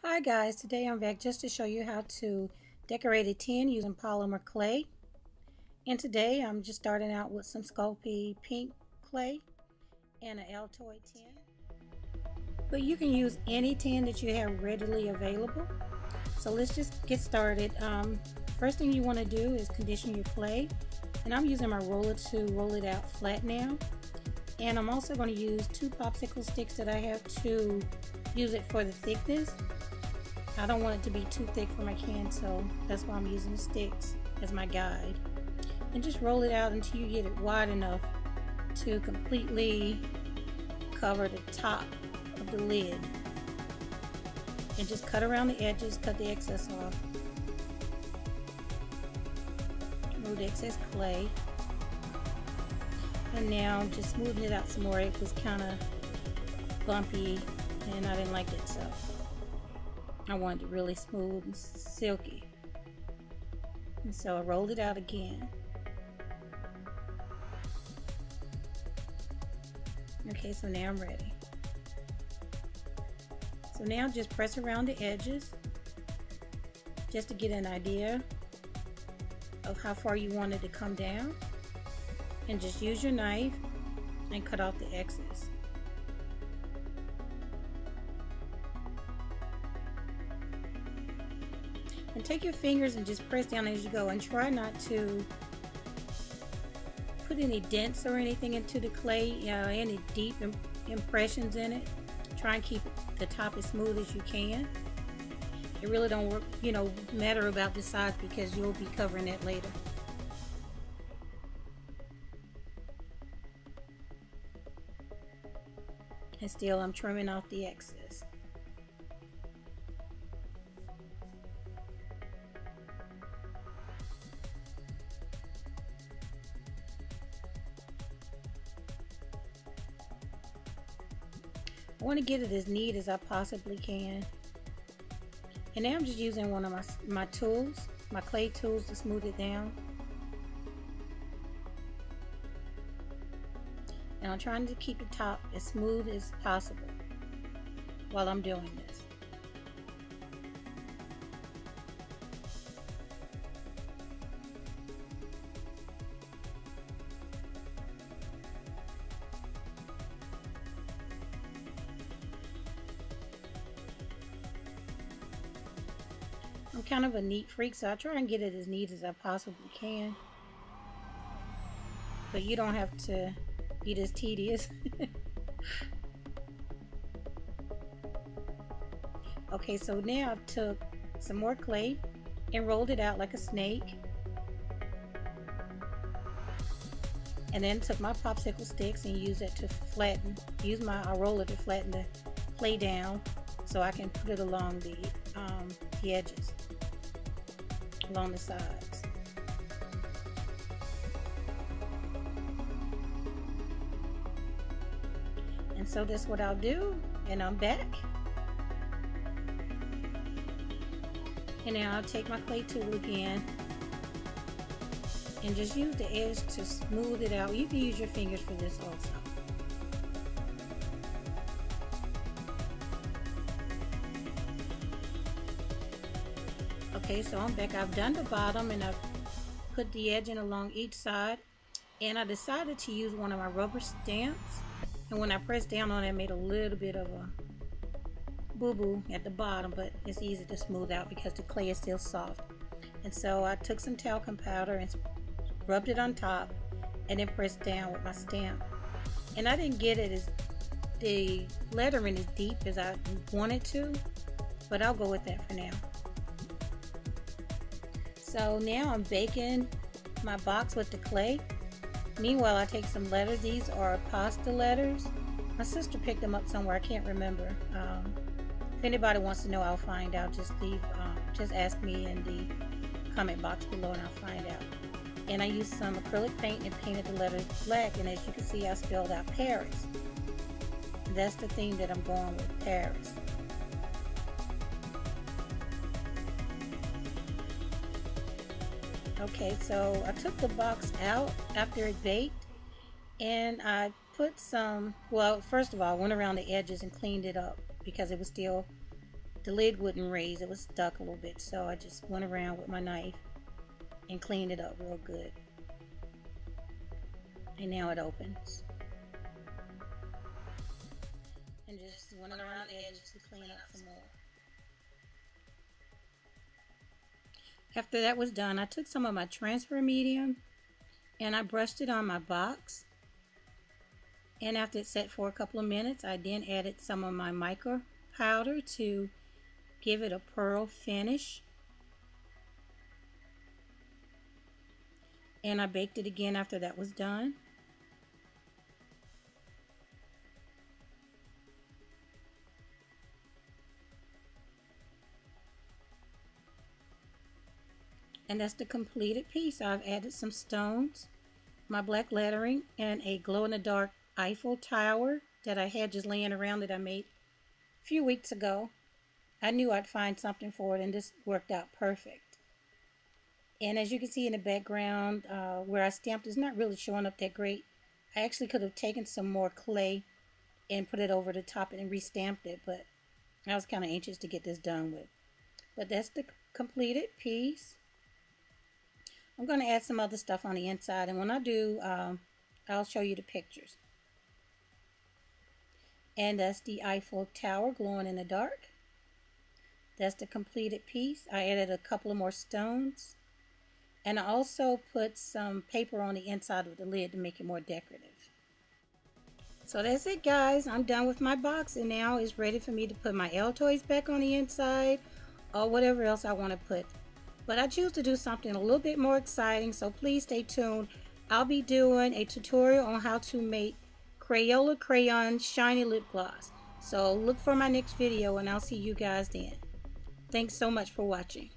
Hi guys, today I'm back just to show you how to decorate a tin using polymer clay. And today I'm just starting out with some Swarovki pink clay and an Altoid tin. But you can use any tin that you have readily available. So let's just get started. First thing you want to do is condition your clay. And I'm using my roller to roll it out flat now. And I'm also going to use 2 popsicle sticks that I have to use it for the thickness. I don't want it to be too thick for my can, so that's why I'm using the sticks as my guide. And just roll it out until you get it wide enough to completely cover the top of the lid. And just cut around the edges, cut the excess off. Remove the excess clay. And now just smoothing it out some more. It was kind of bumpy and I didn't like it, so I wanted it really smooth and silky. And so I rolled it out again. Okay, so now I'm ready. So now just press around the edges just to get an idea of how far you want it to come down. And just use your knife and cut off the excess. And take your fingers and just press down as you go, and try not to put any dents or anything into the clay, any deep impressions in it. Try and keep the top as smooth as you can. It really don't work, matter about the size because you'll be covering it later. And still I'm trimming off the excess. I want to get it as neat as I possibly can. And now I'm just using one of my tools, my clay tools, to smooth it down. And I'm trying to keep the top as smooth as possible while I'm doing this. I'm kind of a neat freak, so I try and get it as neat as I possibly can. But you don't have to be this tedious. Okay, so now I've took some more clay and rolled it out like a snake. And then took my popsicle sticks and used it to flatten, use my roller to flatten the clay down so I can put it along the edges, along the sides. And so that's what I'll do, and I'm back. And now I'll take my clay tool again and just use the edge to smooth it out. You can use your fingers for this also. Okay, so I'm back. I've done the bottom and I've put the edge in along each side, and I decided to use one of my rubber stamps, and when I pressed down on it, I made a little bit of a boo-boo at the bottom, but it's easy to smooth out because the clay is still soft. And so I took some talcum powder and rubbed it on top and then pressed down with my stamp. And I didn't get it as the lettering as deep as I wanted to, but I'll go with that for now. So now I'm baking my box with the clay. Meanwhile, I take some letters. These are pasta letters. My sister picked them up somewhere. I can't remember. If anybody wants to know, I'll find out. Just ask me in the comment box below and I'll find out. And I used some acrylic paint and painted the letters black. And as you can see, I spelled out Paris. That's the theme that I'm going with, Paris. Okay, so I took the box out after it baked, and I put some, well, first of all, I went around the edges and cleaned it up because it was still the lid wouldn't raise. It was stuck a little bit, so I just went around with my knife and cleaned it up real good. And now it opens. And just went around the edges to clean up some more. After that was done, I took some of my transfer medium and I brushed it on my box. And after it set for a couple of minutes, I then added some of my mica powder to give it a pearl finish. And I baked it again after that was done. And that's the completed piece. I've added some stones, my black lettering, and a glow-in-the-dark Eiffel Tower that I had just laying around that I made a few weeks ago. I knew I'd find something for it, and this worked out perfect. And as you can see in the background, where I stamped is not really showing up that great. I actually could have taken some more clay and put it over the top and restamped it, but I was kind of anxious to get this done with. But that's the completed piece. I'm going to add some other stuff on the inside, and when I do, I'll show you the pictures. And that's the Eiffel Tower glowing in the dark. That's the completed piece. I added a couple of more stones, and I also put some paper on the inside of the lid to make it more decorative. So that's it, guys. I'm done with my box, and now it's ready for me to put my Altoids back on the inside or whatever else I want to put. But I choose to do something a little bit more exciting, so please stay tuned. I'll be doing a tutorial on how to make Crayola Crayon Shiny Lip Gloss. So look for my next video, and I'll see you guys then. Thanks so much for watching.